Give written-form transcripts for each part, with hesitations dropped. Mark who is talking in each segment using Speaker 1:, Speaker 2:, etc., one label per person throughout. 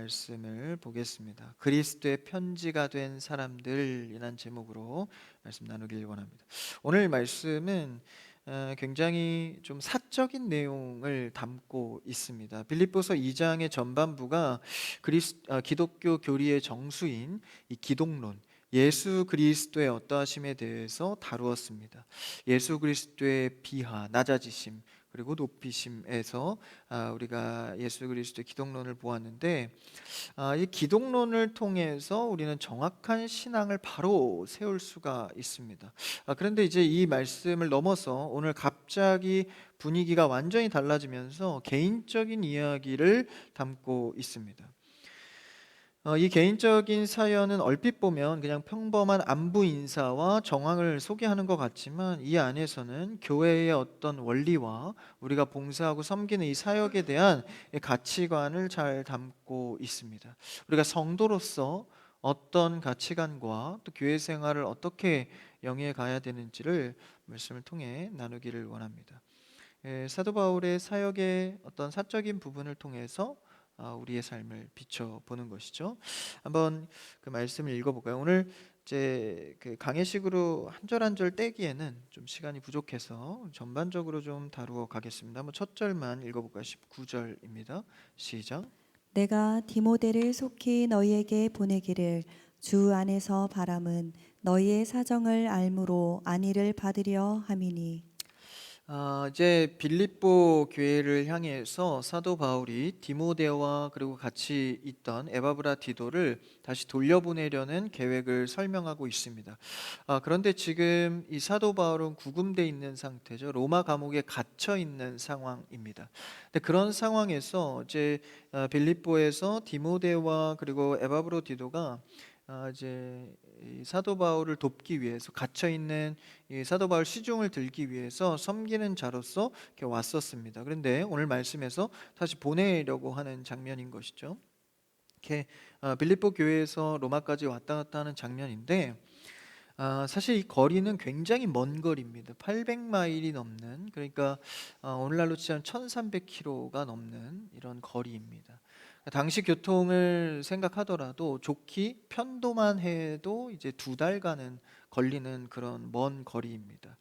Speaker 1: 말씀을 보겠습니다. 그리스도의 편지가 된 사람들이란 제목으로 말씀 나누길 원합니다. 오늘 말씀은 굉장히 좀 사적인 내용을 담고 있습니다. 빌립보서 2장의 전반부가 기독교 교리의 정수인 이 기독론, 예수 그리스도의 어떠하심에 대해서 다루었습니다. 예수 그리스도의 비하, 낮아지심, 그리고 높이심에서 우리가 예수 그리스도의 기독론을 보았는데, 이 기독론을 통해서 우리는 정확한 신앙을 바로 세울 수가 있습니다. 그런데 이제 이 말씀을 넘어서 오늘 갑자기 분위기가 완전히 달라지면서 개인적인 이야기를 담고 있습니다. 이 개인적인 사연은 얼핏 보면 그냥 평범한 안부 인사와 정황을 소개하는 것 같지만, 이 안에서는 교회의 어떤 원리와 우리가 봉사하고 섬기는 이 사역에 대한 가치관을 잘 담고 있습니다. 우리가 성도로서 어떤 가치관과 또 교회 생활을 어떻게 영위해 가야 되는지를 말씀을 통해 나누기를 원합니다. 사도 바울의 사역의 어떤 사적인 부분을 통해서 우리의 삶을 비춰보는 것이죠. 한번 그 말씀을 읽어볼까요? 오늘 이제 그 강해식으로 한 절 한 절 떼기에는 좀 시간이 부족해서 전반적으로 좀 다루어 가겠습니다. 한번 첫 절만 읽어볼까요? 19절입니다. 시작.
Speaker 2: 내가 디모데를 속히 너희에게 보내기를 주 안에서 바람은 너희의 사정을 알므로 안위를 받으려 함이니.
Speaker 1: 이제 빌립보 교회를 향해서 사도 바울이 디모데와 그리고 같이 있던 에바브라 디도를 다시 돌려보내려는 계획을 설명하고 있습니다. 그런데 지금 이 사도 바울은 구금돼 있는 상태죠. 로마 감옥에 갇혀 있는 상황입니다. 근데 그런 상황에서 이제 빌립보에서 디모데와 그리고 에바브로 디도가 이제 이 사도 바울을 돕기 위해서, 갇혀 있는 이 사도 바울 시중을 들기 위해서 섬기는 자로서 이렇게 왔었습니다. 그런데 오늘 말씀에서 다시 보내려고 하는 장면인 것이죠. 이렇게 빌립보 교회에서 로마까지 왔다 갔다 하는 장면인데, 사실 이 거리는 굉장히 먼 거리입니다. 800마일이 넘는, 그러니까 오늘날로 치면 1300km가 넘는 이런 거리입니다. 당시 교통을 생각하더라도 좋기 편도만 해도 이제 2달간은 걸리는 그런 먼 거리입니다.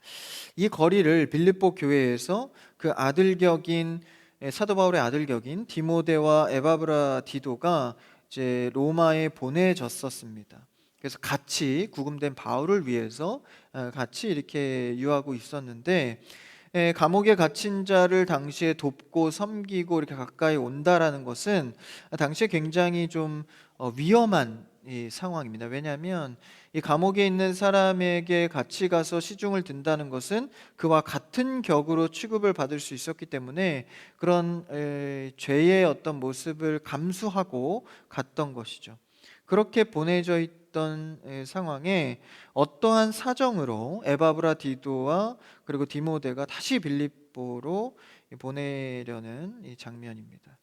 Speaker 1: 이 거리를 빌립보 교회에서 그 아들격인 사도 바울의 아들격인 디모데와 에바브라 디도가 이제 로마에 보내졌었습니다. 그래서 같이 구금된 바울을 위해서 같이 이렇게 유하고 있었는데, 감옥에 갇힌 자를 당시에 돕고 섬기고 이렇게 가까이 온다라는 것은 당시에 굉장히 좀 위험한 이 상황입니다. 왜냐하면 이 감옥에 있는 사람에게 같이 가서 시중을 든다는 것은 그와 같은 격으로 취급을 받을 수 있었기 때문에 그런 죄의 어떤 모습을 감수하고 갔던 것이죠. 그렇게 보내져 있던 상황에 어떠한 사정으로 에바브라 디도와 그리고 디모데가 다시 빌립보로 보내려는 이 장면입니다.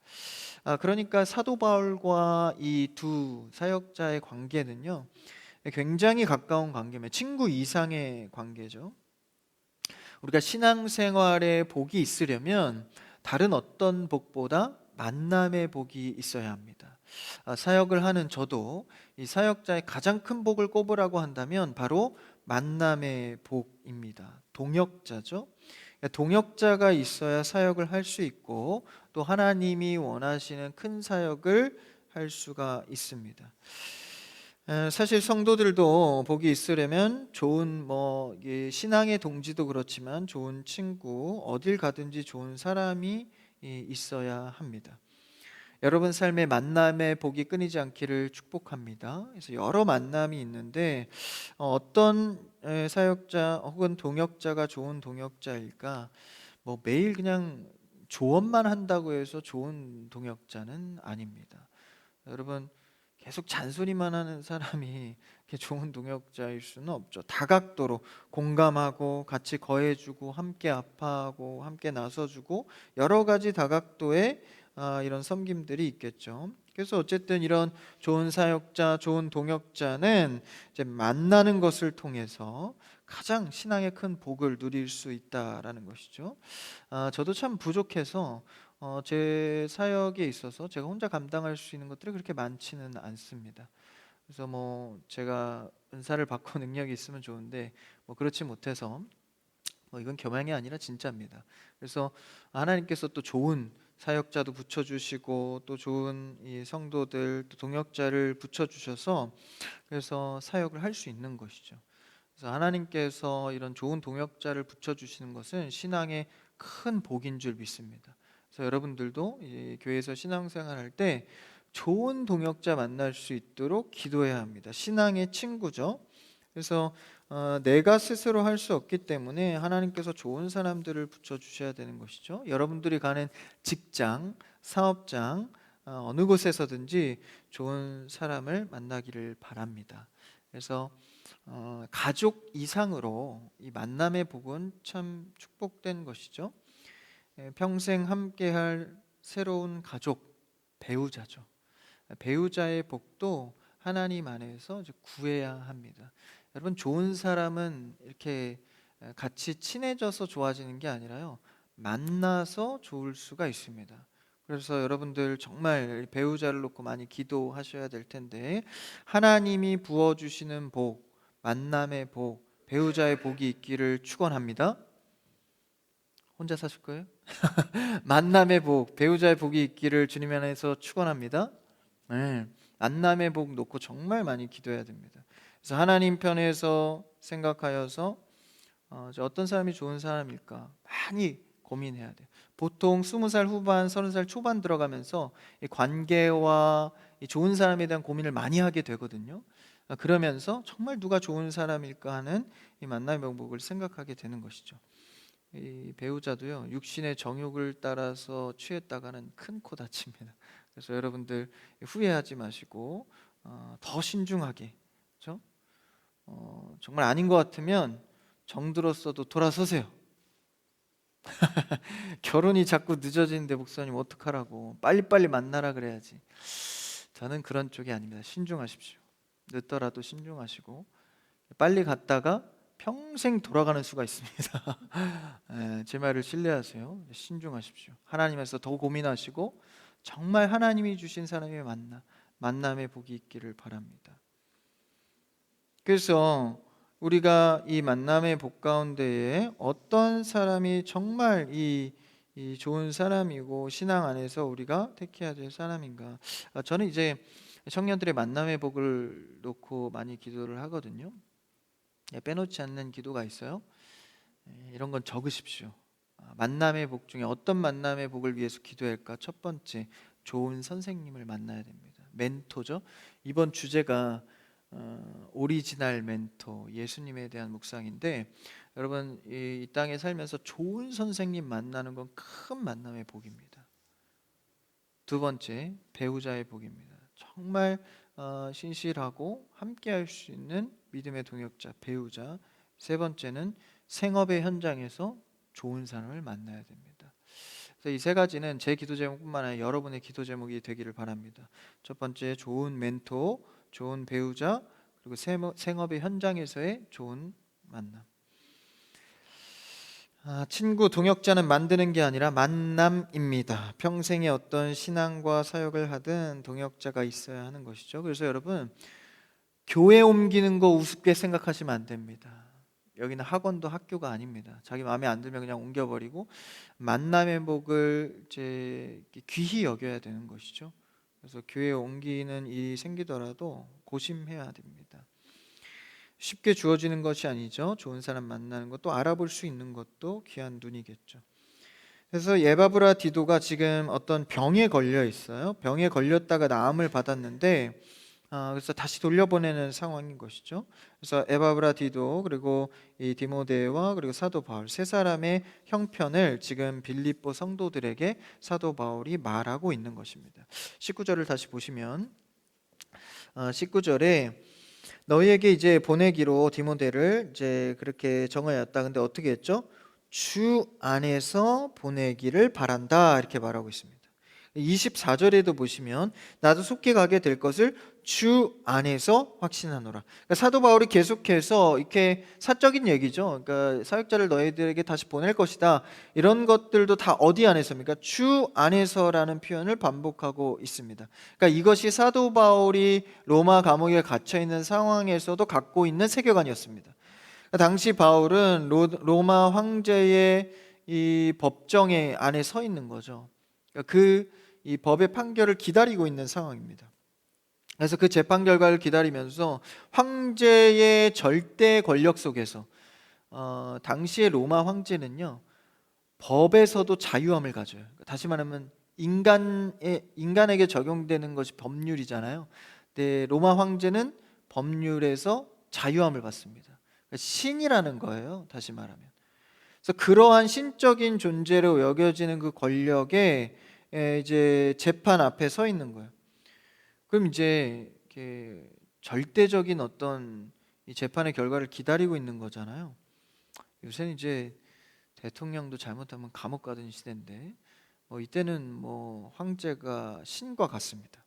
Speaker 1: 그러니까 사도 바울과 이 두 사역자의 관계는요, 굉장히 가까운 관계입니다. 친구 이상의 관계죠. 우리가 신앙생활에 복이 있으려면 다른 어떤 복보다 만남의 복이 있어야 합니다. 사역을 하는 저도 이 사역자의 가장 큰 복을 꼽으라고 한다면 바로 만남의 복입니다. 동역자죠. 동역자가 있어야 사역을 할 수 있고 또 하나님이 원하시는 큰 사역을 할 수가 있습니다. 사실 성도들도 복이 있으려면 좋은 신앙의 동지도 그렇지만 좋은 친구, 어딜 가든지 좋은 사람이 있어야 합니다. 여러분 삶의 만남의 복이 끊이지 않기를 축복합니다. 그래서 여러 만남이 있는데 어떤 사역자 혹은 동역자가 좋은 동역자일까? 매일 그냥 조언만 한다고 해서 좋은 동역자는 아닙니다. 여러분, 계속 잔소리만 하는 사람이 좋은 동역자일 수는 없죠. 다각도로 공감하고 같이 거해주고 함께 아파하고 함께 나서주고 여러 가지 다각도의 이런 섬김들이 있겠죠. 그래서 어쨌든 이런 좋은 사역자, 좋은 동역자는 이제 만나는 것을 통해서 가장 신앙의 큰 복을 누릴 수 있다라는 것이죠. 저도 참 부족해서 제 사역에 있어서 제가 혼자 감당할 수 있는 것들이 그렇게 많지는 않습니다. 그래서 뭐 제가 은사를 받고 능력이 있으면 좋은데 뭐 그렇지 못해서 이건 교만이 아니라 진짜입니다. 그래서 하나님께서 또 좋은 사역자도 붙여주시고 또 좋은 이 성도들 또 동역자를 붙여주셔서 그래서 사역을 할 수 있는 것이죠. 그래서 하나님께서 이런 좋은 동역자를 붙여주시는 것은 신앙의 큰 복인 줄 믿습니다. 그래서 여러분들도 이 교회에서 신앙생활할 때 좋은 동역자 만날 수 있도록 기도해야 합니다. 신앙의 친구죠. 그래서 내가 스스로 할 수 없기 때문에 하나님께서 좋은 사람들을 붙여주셔야 되는 것이죠. 여러분들이 가는 직장, 사업장, 어느 곳에서든지 좋은 사람을 만나기를 바랍니다. 그래서 가족 이상으로 이 만남의 복은 참 축복된 것이죠. 평생 함께할 새로운 가족, 배우자죠. 배우자의 복도 하나님 안에서 이제 구해야 합니다. 여러분, 좋은 사람은 이렇게 같이 친해져서 좋아지는 게 아니라요, 만나서 좋을 수가 있습니다. 그래서 여러분들 정말 배우자를 놓고 많이 기도하셔야 될 텐데, 하나님이 부어주시는 복, 만남의 복, 배우자의 복이 있기를 축원합니다. 혼자 사실 거예요? 만남의 복, 배우자의 복이 있기를 주님 안에서 축원합니다. 네, 만남의 복 놓고 정말 많이 기도해야 됩니다. 그래서 하나님 편에서 생각하여서 어떤 사람이 좋은 사람일까 많이 고민해야 돼요. 보통 20살 후반, 30살 초반 들어가면서 이 관계와 이 좋은 사람에 대한 고민을 많이 하게 되거든요. 그러면서 정말 누가 좋은 사람일까 하는 이 만남의 방법을 생각하게 되는 것이죠. 이 배우자도요, 육신의 정욕을 따라서 취했다가는 큰 코 다칩니다. 그래서 여러분들 후회하지 마시고 더 신중하게, 그렇죠? 정말 아닌 것 같으면 정들었어도 돌아서세요. 결혼이 자꾸 늦어지는데 목사님 어떡하라고, 빨리빨리 만나라 그래야지. 저는 그런 쪽이 아닙니다. 신중하십시오. 늦더라도 신중하시고, 빨리 갔다가 평생 돌아가는 수가 있습니다. 제 말을 신뢰하세요. 신중하십시오. 하나님에서 더 고민하시고 정말 하나님이 주신 사람의 만남의 복이 있기를 바랍니다. 그래서 우리가 이 만남의 복 가운데에 어떤 사람이 정말 이 좋은 사람이고 신앙 안에서 우리가 택해야 될 사람인가? 저는 이제 청년들의 만남의 복을 놓고 많이 기도를 하거든요. 빼놓지 않는 기도가 있어요. 이런 건 적으십시오. 만남의 복 중에 어떤 만남의 복을 위해서 기도할까? 첫 번째, 좋은 선생님을 만나야 됩니다. 멘토죠. 이번 주제가 오리지널 멘토, 예수님에 대한 묵상인데, 여러분 이 땅에 살면서 좋은 선생님 만나는 건 큰 만남의 복입니다. 두 번째, 배우자의 복입니다. 정말 신실하고 함께할 수 있는 믿음의 동역자, 배우자. 세 번째는 생업의 현장에서 좋은 사람을 만나야 됩니다. 그래서 이 세 가지는 제 기도 제목뿐만 아니라 여러분의 기도 제목이 되기를 바랍니다. 첫 번째, 좋은 멘토, 좋은 배우자, 그리고 생업의 현장에서의 좋은 만남. 친구, 동역자는 만드는 게 아니라 만남입니다. 평생에 어떤 신앙과 사역을 하든 동역자가 있어야 하는 것이죠. 그래서 여러분, 교회 옮기는 거 우습게 생각하시면 안 됩니다. 여기는 학원도 학교가 아닙니다. 자기 마음에 안 들면 그냥 옮겨버리고 만남의 복을 이제 귀히 여겨야 되는 것이죠. 그래서 교회 옮기는 일이 생기더라도 고심해야 됩니다. 쉽게 주어지는 것이 아니죠. 좋은 사람 만나는 것도, 알아볼 수 있는 것도 귀한 눈이겠죠. 그래서 에바브라 디도가 지금 어떤 병에 걸려 있어요. 병에 걸렸다가 나음을 받았는데 그래서 다시 돌려보내는 상황인 것이죠. 그래서 에바브라 디도, 그리고 이 디모데와 그리고 사도 바울 세 사람의 형편을 지금 빌립보 성도들에게 사도 바울이 말하고 있는 것입니다. 19절을 다시 보시면 19절에 너희에게 이제 보내기로 디모데를 이제 그렇게 정하였다. 근데 어떻게 했죠? 주 안에서 보내기를 바란다, 이렇게 말하고 있습니다. 24절에도 보시면 나도 속히 가게 될 것을 주 안에서 확신하노라. 그러니까 사도 바울이 계속해서 이렇게 사적인 얘기죠. 그러니까 사역자를 너희들에게 다시 보낼 것이다. 이런 것들도 다 어디 안에서입니까? 주 안에서라는 표현을 반복하고 있습니다. 그러니까 이것이 사도 바울이 로마 감옥에 갇혀 있는 상황에서도 갖고 있는 세계관이었습니다. 그러니까 당시 바울은 로마 황제의 이 법정에 안에 서 있는 거죠. 그러니까 이 법의 판결을 기다리고 있는 상황입니다. 그래서 그 재판 결과를 기다리면서 황제의 절대 권력 속에서 당시의 로마 황제는요, 법에서도 자유함을 가져요. 다시 말하면 인간에게 적용되는 것이 법률이잖아요. 근데 로마 황제는 법률에서 자유함을 받습니다. 그러니까 신이라는 거예요. 다시 말하면. 그래서 그러한 신적인 존재로 여겨지는 그 권력에 이제 재판 앞에 서 있는 거예요. 그럼 이제 이렇게 절대적인 어떤 이 재판의 결과를 기다리고 있는 거잖아요. 요새는 이제 대통령도 잘못하면 감옥 가던 시대인데 이때는 황제가 신과 같습니다.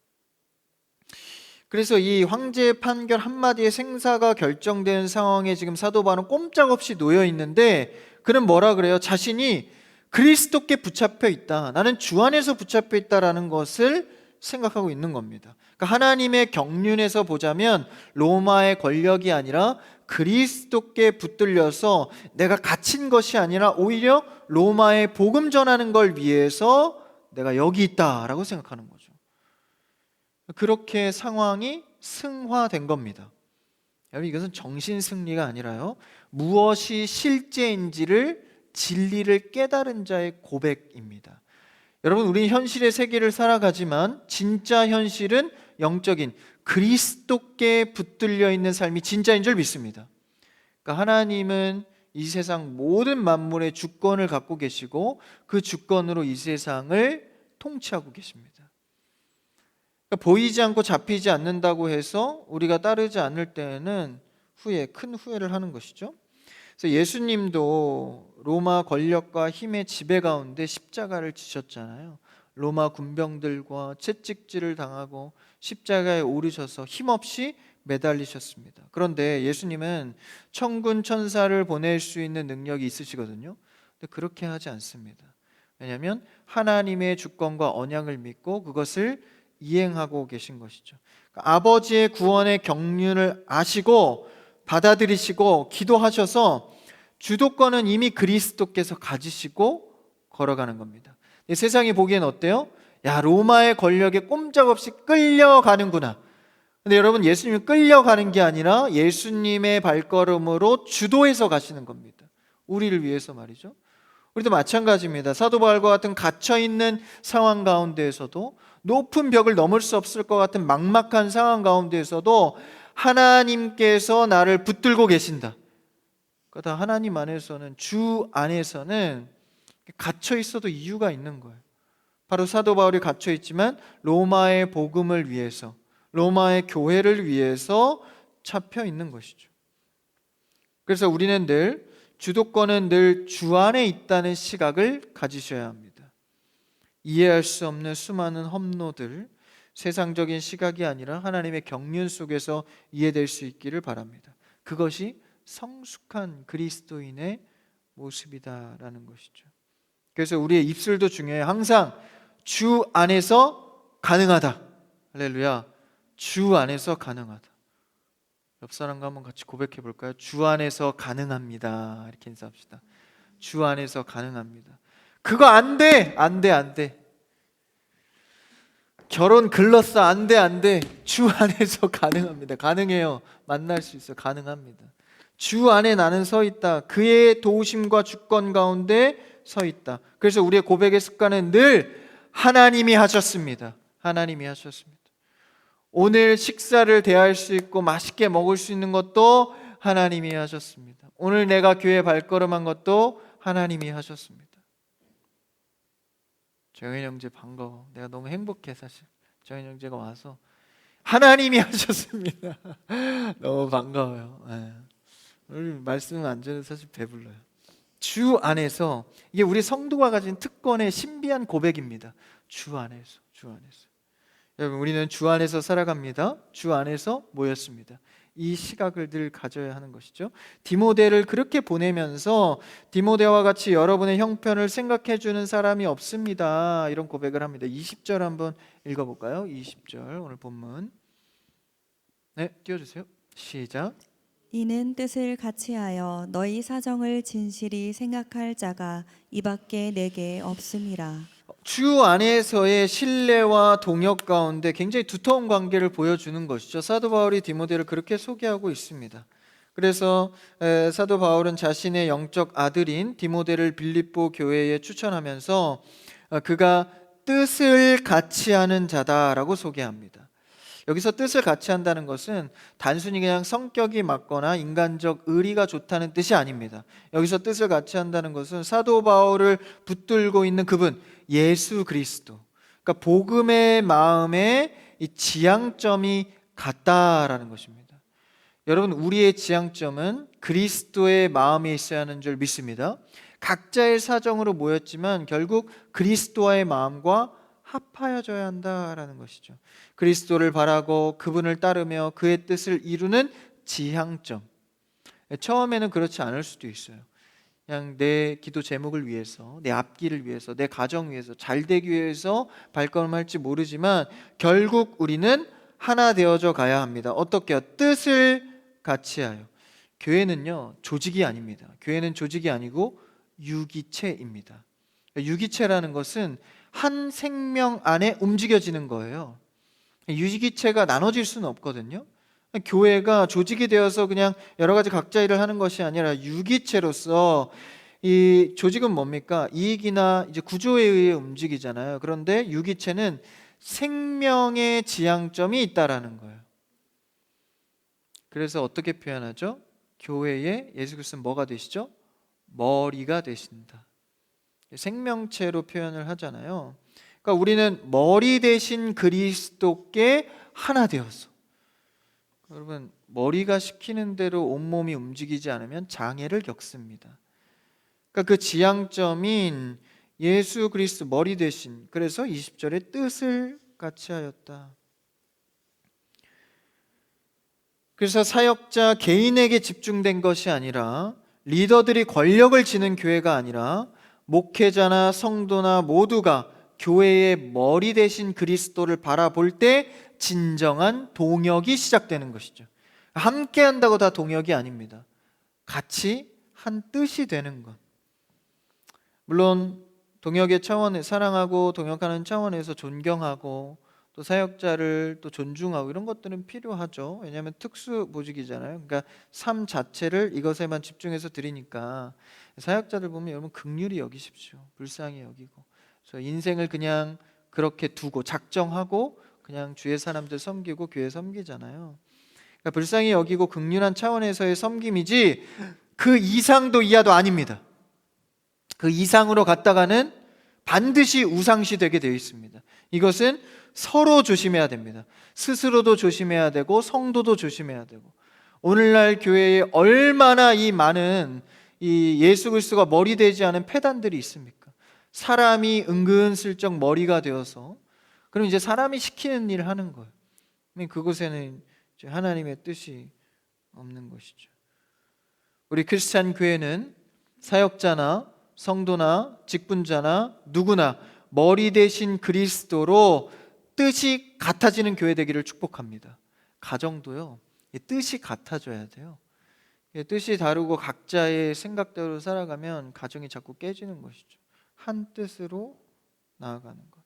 Speaker 1: 그래서 이 황제의 판결 한마디에 생사가 결정된 상황에 지금 사도 바울은 꼼짝없이 놓여 있는데, 그는 뭐라 그래요? 자신이 그리스도께 붙잡혀 있다, 나는 주 안에서 붙잡혀 있다라는 것을 생각하고 있는 겁니다. 그러니까 하나님의 경륜에서 보자면 로마의 권력이 아니라 그리스도께 붙들려서 내가 갇힌 것이 아니라 오히려 로마의 복음 전하는 걸 위해서 내가 여기 있다라고 생각하는 거죠. 그렇게 상황이 승화된 겁니다. 여러분, 이것은 정신 승리가 아니라요, 무엇이 실제인지를 진리를 깨달은 자의 고백입니다. 여러분, 우리는 현실의 세계를 살아가지만 진짜 현실은 영적인 그리스도께 붙들려 있는 삶이 진짜인 줄 믿습니다. 그러니까 하나님은 이 세상 모든 만물의 주권을 갖고 계시고 그 주권으로 이 세상을 통치하고 계십니다. 그러니까 보이지 않고 잡히지 않는다고 해서 우리가 따르지 않을 때에는 큰 후회를 하는 것이죠. 그래서 예수님도 로마 권력과 힘의 지배 가운데 십자가를 지셨잖아요. 로마 군병들과 채찍질을 당하고 십자가에 오르셔서 힘없이 매달리셨습니다. 그런데 예수님은 천군 천사를 보낼 수 있는 능력이 있으시거든요. 근데 그렇게 하지 않습니다. 왜냐하면 하나님의 주권과 언약을 믿고 그것을 이행하고 계신 것이죠. 그러니까 아버지의 구원의 경륜을 아시고 받아들이시고 기도하셔서 주도권은 이미 그리스도께서 가지시고 걸어가는 겁니다. 세상이 보기엔 어때요? 야, 로마의 권력에 꼼짝없이 끌려가는구나. 근데 여러분, 예수님이 끌려가는 게 아니라 예수님의 발걸음으로 주도해서 가시는 겁니다. 우리를 위해서 말이죠. 우리도 마찬가지입니다. 사도 바울과 같은 갇혀있는 상황 가운데에서도, 높은 벽을 넘을 수 없을 것 같은 막막한 상황 가운데에서도 하나님께서 나를 붙들고 계신다. 그러다 하나님 안에서는, 주 안에서는 갇혀 있어도 이유가 있는 거예요. 바로 사도 바울이 갇혀 있지만 로마의 복음을 위해서, 로마의 교회를 위해서 잡혀 있는 것이죠. 그래서 우리는 늘 주도권은 늘 주 안에 있다는 시각을 가지셔야 합니다. 이해할 수 없는 수많은 험로들, 세상적인 시각이 아니라 하나님의 경륜 속에서 이해될 수 있기를 바랍니다. 그것이 성숙한 그리스도인의 모습이다라는 것이죠. 그래서 우리의 입술도 중요해요. 항상 주 안에서 가능하다. 할렐루야. 주 안에서 가능하다. 옆 사람과 한번 같이 고백해 볼까요? 주 안에서 가능합니다. 이렇게 인사합시다. 주 안에서 가능합니다. 그거 안 돼! 안 돼, 안 돼. 결혼 글렀어. 안 돼, 안 돼. 주 안에서 가능합니다. 가능해요. 만날 수 있어요. 가능합니다. 주 안에 나는 서 있다. 그의 도우심과 주권 가운데 서 있다. 그래서 우리의 고백의 습관은 늘 하나님이 하셨습니다. 하나님이 하셨습니다. 오늘 식사를 대할 수 있고 맛있게 먹을 수 있는 것도 하나님이 하셨습니다. 오늘 내가 교회 발걸음한 것도 하나님이 하셨습니다. 정현 형제 반가워. 내가 너무 행복해. 사실 정현 형제가 와서 하나님이 하셨습니다. 너무 반가워요. 네. 오늘 말씀 안 전에 사실 배불러요. 주 안에서, 이게 우리 성도가 가진 특권의 신비한 고백입니다. 주 안에서. 여러분, 우리는 주 안에서 살아갑니다. 주 안에서 모였습니다. 이 시각을 늘 가져야 하는 것이죠. 디모데를 그렇게 보내면서 디모데와 같이 여러분의 형편을 생각해 주는 사람이 없습니다. 이런 고백을 합니다. 20절 한번 읽어볼까요? 20절 오늘 본문. 네, 띄워주세요. 시작.
Speaker 2: 이는 뜻을 같이하여 너희 사정을 진실이 생각할 자가 이밖에 내게 없음이라.
Speaker 1: 주 안에서의 신뢰와 동역 가운데 굉장히 두터운 관계를 보여주는 것이죠. 사도 바울이 디모데를 그렇게 소개하고 있습니다. 그래서 사도 바울은 자신의 영적 아들인 디모데를 빌립보 교회에 추천하면서 그가 뜻을 같이 하는 자다라고 소개합니다. 여기서 뜻을 같이 한다는 것은 단순히 그냥 성격이 맞거나 인간적 의리가 좋다는 뜻이 아닙니다. 여기서 뜻을 같이 한다는 것은 사도 바울을 붙들고 있는 그분 예수 그리스도, 그러니까 복음의 마음에 이 지향점이 같다라는 것입니다. 여러분, 우리의 지향점은 그리스도의 마음에 있어야 하는 줄 믿습니다. 각자의 사정으로 모였지만 결국 그리스도와의 마음과 합하여져야 한다라는 것이죠. 그리스도를 바라고 그분을 따르며 그의 뜻을 이루는 지향점. 처음에는 그렇지 않을 수도 있어요. 그냥 내 기도 제목을 위해서, 내 앞길을 위해서, 내 가정 위해서, 잘 되기 위해서 발걸음할지 모르지만 결국 우리는 하나 되어져 가야 합니다. 어떻게요? 뜻을 같이하여. 교회는요, 조직이 아닙니다. 교회는 조직이 아니고 유기체입니다. 유기체라는 것은 한 생명 안에 움직여지는 거예요. 유기체가 나눠질 수는 없거든요. 교회가 조직이 되어서 그냥 여러 가지 각자 일을 하는 것이 아니라 유기체로서, 이 조직은 뭡니까? 이익이나 이제 구조에 의해 움직이잖아요. 그런데 유기체는 생명의 지향점이 있다라는 거예요. 그래서 어떻게 표현하죠? 교회에 예수 그리스도는 뭐가 되시죠? 머리가 되신다. 생명체로 표현을 하잖아요. 그러니까 우리는 머리 대신 그리스도께 하나 되어서, 여러분, 머리가 시키는 대로 온몸이 움직이지 않으면 장애를 겪습니다. 그러니까 그 지향점인 예수 그리스도 머리 대신, 그래서 20절에 뜻을 같이 하였다. 그래서 사역자 개인에게 집중된 것이 아니라, 리더들이 권력을 지는 교회가 아니라 목회자나 성도나 모두가 교회의 머리 대신 그리스도를 바라볼 때 진정한 동역이 시작되는 것이죠. 함께 한다고 다 동역이 아닙니다. 같이 한 뜻이 되는 것. 물론 동역의 차원에, 사랑하고 동역하는 차원에서 존경하고 또 사역자를 또 존중하고 이런 것들은 필요하죠. 왜냐하면 특수 보직이잖아요. 그러니까 삶 자체를 이것에만 집중해서 드리니까 사역자들 보면 여러분 긍휼히 여기십시오. 불쌍히 여기고. 그래서 인생을 그냥 그렇게 두고 작정하고 그냥 주의 사람들 섬기고 교회 섬기잖아요. 그러니까 불쌍히 여기고 긍휼한 차원에서의 섬김이지 그 이상도 이하도 아닙니다. 그 이상으로 갔다가는 반드시 우상시 되게 되어 있습니다. 이것은 서로 조심해야 됩니다. 스스로도 조심해야 되고 성도도 조심해야 되고. 오늘날 교회에 얼마나 이 많은 이 예수 그리스도가 머리 되지 않은 폐단들이 있습니까? 사람이 은근슬쩍 머리가 되어서 그럼 이제 사람이 시키는 일을 하는 거예요. 그곳에는 이제 하나님의 뜻이 없는 것이죠. 우리 크리스찬 교회는 사역자나 성도나 직분자나 누구나 머리 대신 그리스도로 뜻이 같아지는 교회 되기를 축복합니다. 가정도요, 뜻이 같아져야 돼요. 뜻이 다르고 각자의 생각대로 살아가면 가정이 자꾸 깨지는 것이죠. 한 뜻으로 나아가는 것.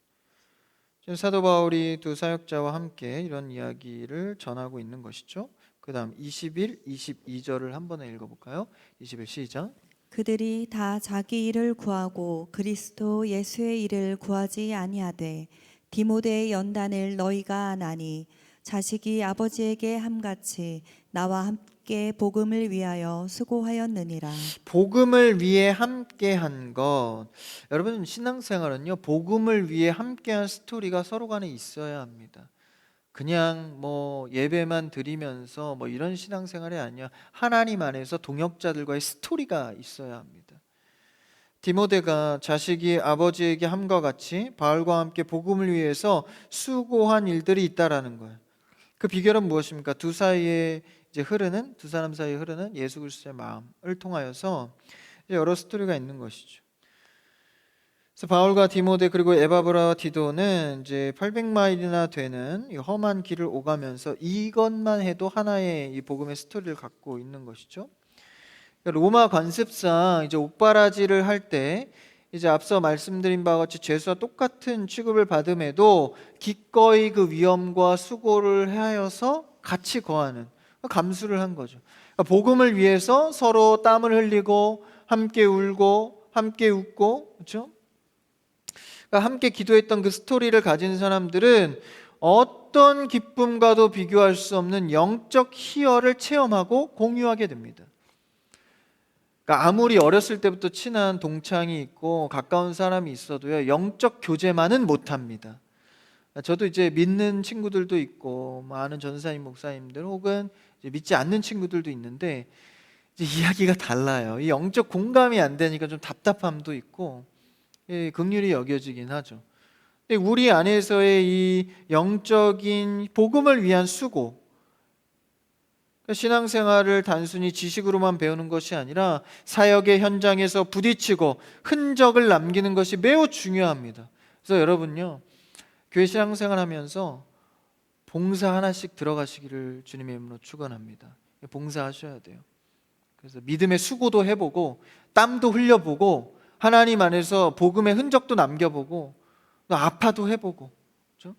Speaker 1: 지금 사도 바울이 두 사역자와 함께 이런 이야기를 전하고 있는 것이죠. 그 다음 21, 22절을 한번 읽어볼까요? 21 시작.
Speaker 2: 그들이 다 자기 일을 구하고 그리스도 예수의 일을 구하지 아니하되 디모데의 연단을 너희가 아나니 자식이 아버지에게 함같이 나와 함께 복음을 위하여 수고하였느니라.
Speaker 1: 복음을 위해 함께한 것. 여러분, 신앙생활은요, 복음을 위해 함께한 스토리가 서로 간에 있어야 합니다. 그냥 뭐 예배만 드리면서 뭐 이런 신앙생활이 아니야. 하나님 안에서 동역자들과의 스토리가 있어야 합니다. 디모데가 자식이 아버지에게 함과 같이 바울과 함께 복음을 위해서 수고한 일들이 있다라는 거예요. 그 비결은 무엇입니까? 두 사람 사이에 흐르는 예수 그리스도의 마음을 통하여서 여러 스토리가 있는 것이죠. 그래서 바울과 디모데 그리고 에바브라와 디도는 이제 800마일이나 되는 이 험한 길을 오가면서 이것만 해도 하나의 이 복음의 스토리를 갖고 있는 것이죠. 로마 관습상 이제 옥바라지를 할 때 이제 앞서 말씀드린 바와 같이 죄수와 똑같은 취급을 받음에도 기꺼이 그 위험과 수고를 하여서 같이 거하는, 감수를 한 거죠. 그러니까 복음을 위해서 서로 땀을 흘리고 함께 울고 함께 웃고, 그렇죠? 그러니까 함께 기도했던 그 스토리를 가진 사람들은 어떤 기쁨과도 비교할 수 없는 영적 희열을 체험하고 공유하게 됩니다. 그러니까 아무리 어렸을 때부터 친한 동창이 있고 가까운 사람이 있어도요, 영적 교제만은 못합니다. 저도 이제 믿는 친구들도 있고 아는 전사님 목사님들 혹은 이제 믿지 않는 친구들도 있는데 이제 이야기가 달라요. 이 영적 공감이 안 되니까 좀 답답함도 있고 긍휼히 여겨지긴 하죠. 근데 우리 안에서의 이 영적인 복음을 위한 수고, 신앙생활을 단순히 지식으로만 배우는 것이 아니라 사역의 현장에서 부딪히고 흔적을 남기는 것이 매우 중요합니다. 그래서 여러분요, 교회 신앙생활 하면서 봉사 하나씩 들어가시기를 주님의 이름으로 축원합니다. 봉사하셔야 돼요. 그래서 믿음의 수고도 해보고 땀도 흘려보고 하나님 안에서 복음의 흔적도 남겨보고 또 아파도 해보고, 그렇죠?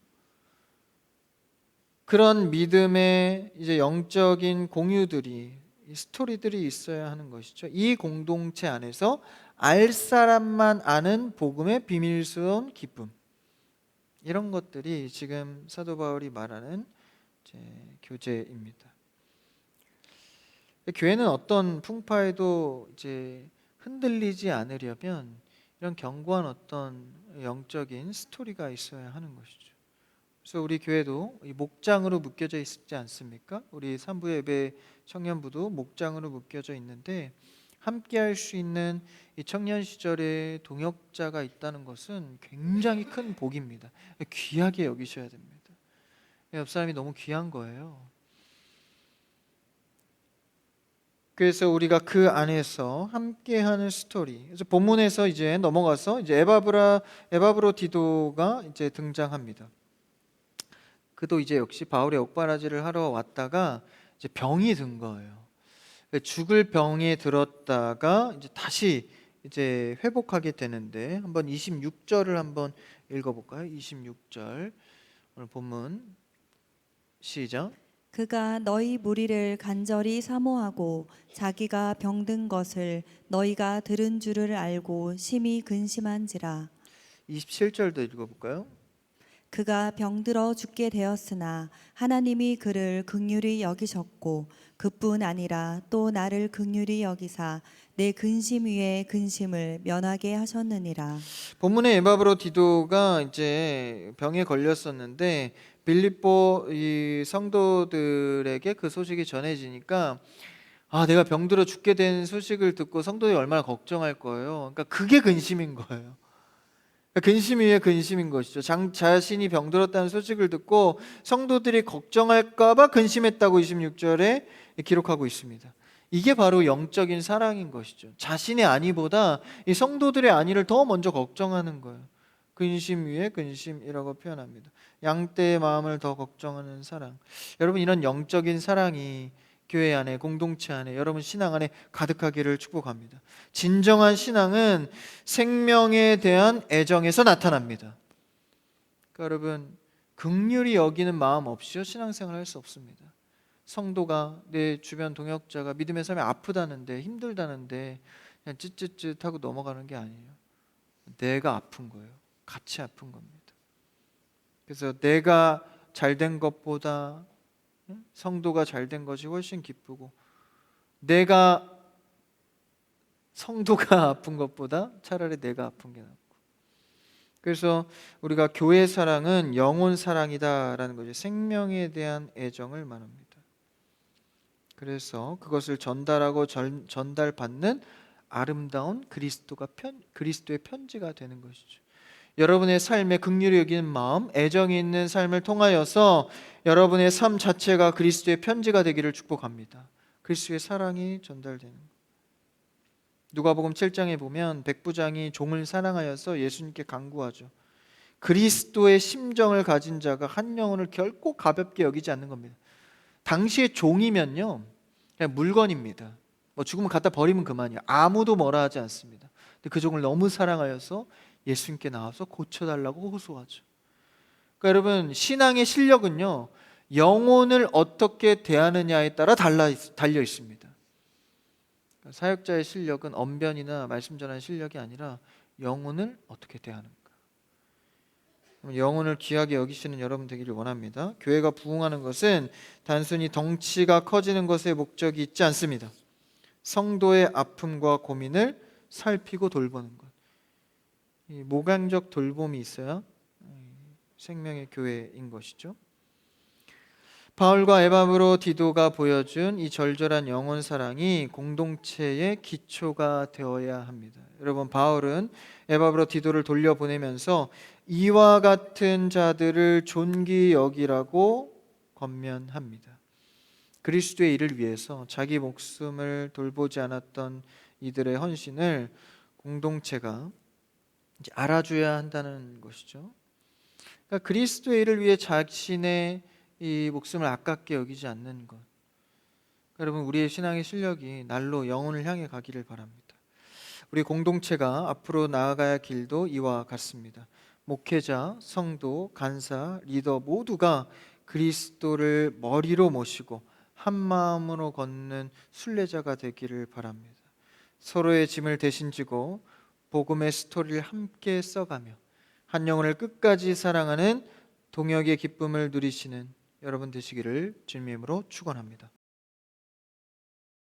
Speaker 1: 그런 믿음의 이제 영적인 공유들이, 스토리들이 있어야 하는 것이죠. 이 공동체 안에서 알 사람만 아는 복음의 비밀스러운 기쁨, 이런 것들이 지금 사도 바울이 말하는 이제 교제입니다. 교회는 어떤 풍파에도 이제 흔들리지 않으려면 이런 견고한 어떤 영적인 스토리가 있어야 하는 것이죠. 그래서 우리 교회도 이 목장으로 묶여져 있지 않습니까? 우리 산부 예배 청년부도 목장으로 묶여져 있는데 함께 할 수 있는 이 청년 시절의 동역자가 있다는 것은 굉장히 큰 복입니다. 귀하게 여기셔야 됩니다. 옆 사람이 너무 귀한 거예요. 그래서 우리가 그 안에서 함께하는 스토리. 그래서 본문에서 이제 넘어가서 이제 에바브로디도가 이제 등장합니다. 그도 이제 역시 바울의 옥바라지를 하러 왔다가 이제 병이 든 거예요. 죽을 병에 들었다가 이제 다시 이제 회복하게 되는데 한번 26절을 한번 읽어볼까요? 26절 오늘 본문 시작.
Speaker 2: 그가 너희 무리를 간절히 사모하고 자기가 병든 것을 너희가 들은 줄을 알고 심히 근심한지라.
Speaker 1: 27절도 읽어볼까요?
Speaker 2: 그가 병들어 죽게 되었으나 하나님이 그를 긍휼히 여기셨고 그뿐 아니라 또 나를 긍휼히 여기사 내 근심 위에 근심을 면하게 하셨느니라.
Speaker 1: 본문의 에바브로디도가 이제 병에 걸렸었는데 빌립보 이 성도들에게 그 소식이 전해지니까 내가 병들어 죽게 된 소식을 듣고 성도들이 얼마나 걱정할 거예요. 그러니까 그게 근심인 거예요. 근심 위에 근심인 것이죠. 자신이 병들었다는 소식을 듣고 성도들이 걱정할까 봐 근심했다고 26절에 기록하고 있습니다. 이게 바로 영적인 사랑인 것이죠. 자신의 안위보다 이 성도들의 안위를 더 먼저 걱정하는 거예요. 근심 위에 근심이라고 표현합니다. 양떼의 마음을 더 걱정하는 사랑. 여러분, 이런 영적인 사랑이 교회 안에, 공동체 안에, 여러분 신앙 안에 가득하기를 축복합니다. 진정한 신앙은 생명에 대한 애정에서 나타납니다. 그러니까 여러분, 긍휼히 여기는 마음 없이요 신앙생활을 할 수 없습니다. 성도가, 내 주변 동역자가 믿음의 삶에 아프다는데, 힘들다는데 그냥 쯧쯧쯧 하고 넘어가는 게 아니에요. 내가 아픈 거예요. 같이 아픈 겁니다. 그래서 내가 잘된 것보다 성도가 잘된 것이 훨씬 기쁘고, 내가 성도가 아픈 것보다 차라리 내가 아픈 게 낫고. 그래서 우리가 교회 사랑은 영혼 사랑이다라는 거죠. 생명에 대한 애정을 말합니다. 그래서 그것을 전달하고 전달받는 아름다운 그리스도의 편지가 되는 것이죠. 여러분의 삶에 긍휼히 여기는 마음, 애정이 있는 삶을 통하여서 여러분의 삶 자체가 그리스도의 편지가 되기를 축복합니다. 그리스도의 사랑이 전달되는 것. 누가복음 7장에 보면 백부장이 종을 사랑하여서 예수님께 간구하죠. 그리스도의 심정을 가진 자가 한 영혼을 결코 가볍게 여기지 않는 겁니다. 당시의 종이면요, 그냥 물건입니다. 뭐 죽으면 갖다 버리면 그만이야. 아무도 뭐라 하지 않습니다. 근데 그 종을 너무 사랑하여서 예수님께 나와서 고쳐달라고 호소하죠. 그러니까 여러분, 신앙의 실력은요, 영혼을 어떻게 대하느냐에 따라 달려 있습니다. 그러니까 사역자의 실력은 언변이나 말씀 전하는 실력이 아니라 영혼을 어떻게 대하는가. 영혼을 귀하게 여기시는 여러분 되기를 원합니다. 교회가 부흥하는 것은 단순히 덩치가 커지는 것에 목적이 있지 않습니다. 성도의 아픔과 고민을 살피고 돌보는 것. 이 모강적 돌봄이 있어야 생명의 교회인 것이죠. 바울과 에바브로 디도가 보여준 이 절절한 영혼 사랑이 공동체의 기초가 되어야 합니다. 여러분, 바울은 에바브로 디도를 돌려보내면서 이와 같은 자들을 존귀 여기라고 권면합니다. 그리스도의 일을 위해서 자기 목숨을 돌보지 않았던 이들의 헌신을 공동체가 이제 알아줘야 한다는 것이죠. 그러니까 그리스도의 일을 위해 자신의 이 목숨을 아깝게 여기지 않는 것. 여러분, 우리의 신앙의 실력이 날로 영혼을 향해 가기를 바랍니다. 우리 공동체가 앞으로 나아가야 할 길도 이와 같습니다. 목회자, 성도, 간사, 리더 모두가 그리스도를 머리로 모시고 한 마음으로 걷는 순례자가 되기를 바랍니다. 서로의 짐을 대신 지고 복음의 스토리를 함께 써가며 한 영혼을 끝까지 사랑하는 동역의 기쁨을 누리시는 여러분 되시기를 주님의 이름으로 축원합니다.